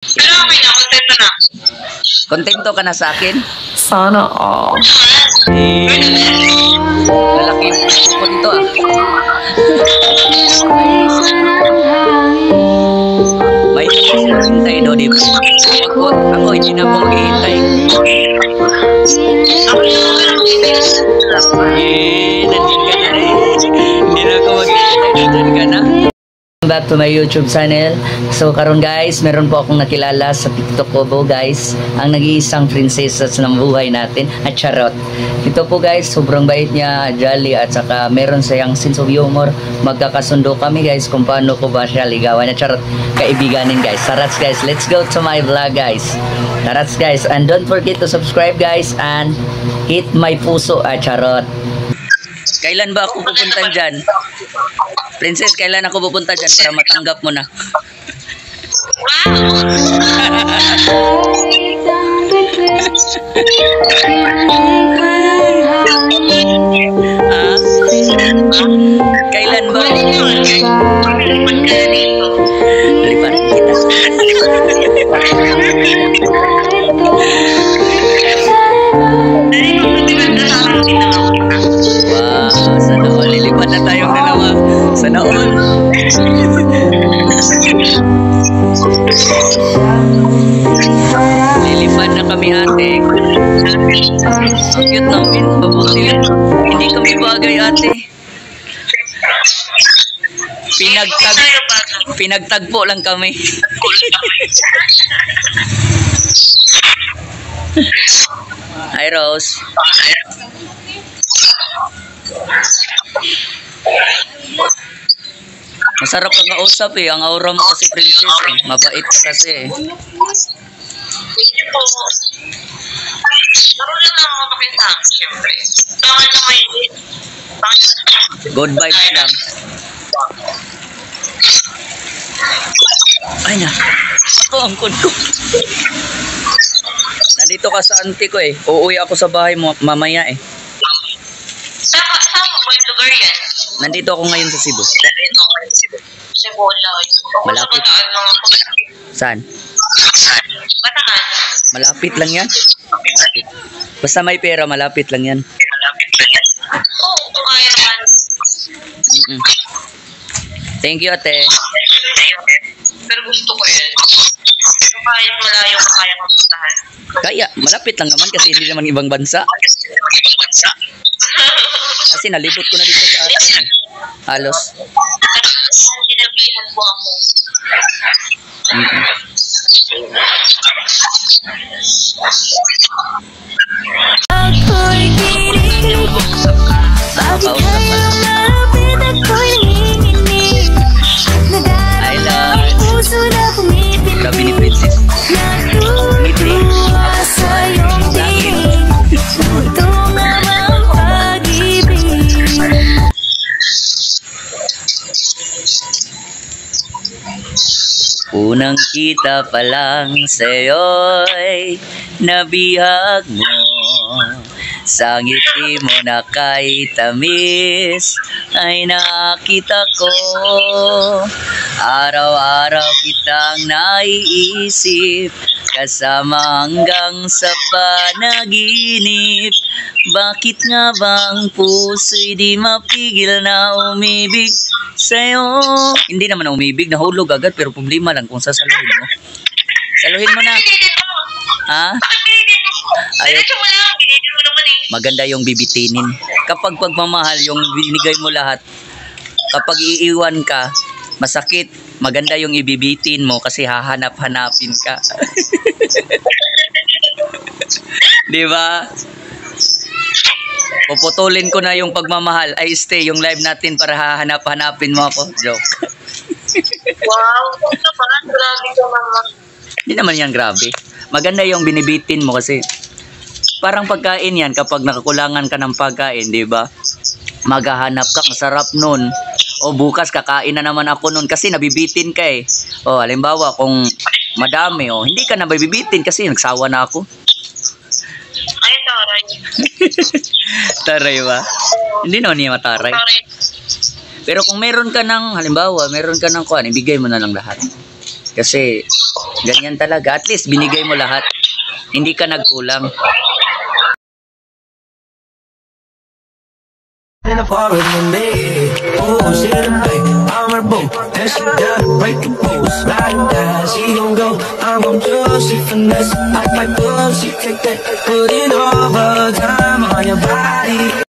Pero okay na, kontento na. Kontento ka na sa akin? Sana all. Lalaki punto ah. May hintay do, di ba? Ako hindi na ako maghihintay. Nandiyan ka na rin. Hindi na ako maghihintay. Nandiyan ka na. Back to my YouTube channel. So karon guys, meron po akong nakilala sa TikTok ko po guys, ang nag-iisang prinsesa ng buhay natin at charot. Ito po guys, sobrang bait niya, jolly at saka meron siyang sense of humor. Magkakasundo kami guys kung paano ko ba siya ligawan at charot kaibiganin guys. Tarats guys, let's go to my vlog guys. Tarats guys, and don't forget to subscribe guys and hit my puso at charot. Kailan ba ako pupunta dyan? Princess, kailan ako pupunta dyan para matanggap mo na? Kailan ba? Lipat kita. Wow, sana all. Lilipat na tayong dalawa. Sana all. Lilipat na kami ate. Ang cute namin. Babuti. Hindi kami bagay ate. Pinagtagpo lang kami. Hi Rose. Masarap ka nga-usap eh. Ang aura mo kasi princess eh. Mabait ka kasi eh. Hindi po. Marunong lang ako makinsang, siyempre. Bakit na may Good vibes lang. Ay na. Ako ang ko. Nandito ka sa auntie ko eh. Uuwi ako sa bahay mo mamaya eh. Saan mo ba yung lugar yan? Nandito ako ngayon sa Cebu. Cebu lang. Malapit. Bataan lang ako. Saan? Bataan. Malapit lang yan? Malapit. Basta may pera, malapit lang yan. Oo, kung kaya naman. Thank you ate. Pero gusto ko yan. Kung kahit malayo ka kaya mapuntahan. Kaya, malapit lang naman kasi hindi naman ibang bansa. Kasi nalibot ko na dito sa atin eh. Halos. Sinabihan ko ako. Ako'y kinilig, bakit kayang malapit ako'y nanginginig? Nadarama ang puso na pumipindig, Grabe ni princess. natutuwa sa iyong tingin, ito namang pag-ibig. Unang kita pa lang sa'yo'y nabihag mo. Sa ngiti mo na kay tamis ay nakita ko. Araw-araw kitang naiisip, kasama hanggang sa panaginip. Bakit nga bang puso'y di mapigil na umibig sa'yo? Hindi naman umibig, nahulog agad, pero problema lang kung sasaluhin mo. Saluhin mo na. Ha? Ayaw. Diretso mo lang. Binigyan mo naman eh. Maganda yung bibitinin. Kapag pagmamahal, yung binigay mo lahat. Kapag iiwan ka, masakit. Maganda yung ibibitin mo kasi hahanap-hanapin ka. Di ba? Puputulin ko na yung pagmamahal. Ay, stay yung live natin para hahanap-hanapin mo ako. Joke. Wow. Kung naman, grabe ka naman. Hindi naman yan grabe. Maganda yung binibitin mo kasi parang pagkain yan kapag nakakulangan ka ng pagkain, di ba? Maghahanap ka, masarap nun. O bukas kakain na naman ako nun kasi nabibitin ka eh. O halimbawa kung madami o hindi ka na mabibitin kasi nagsawa na ako. Ay, taray. Taray ba? Hindi naman niya mataray. Taray. Pero kung meron ka ng, halimbawa, meron ka ng kuhan, ibigay mo na lang lahat. Kasi ganyan talaga. At least binigay mo lahat. Hindi ka nagkulang. In a forest with me, oh, she the babe, I'm her boo, and she gotta break the rules, ride or die, she gon' go, I'm gon' do, she finesse, I might pull, she take that, put in overtime on your body.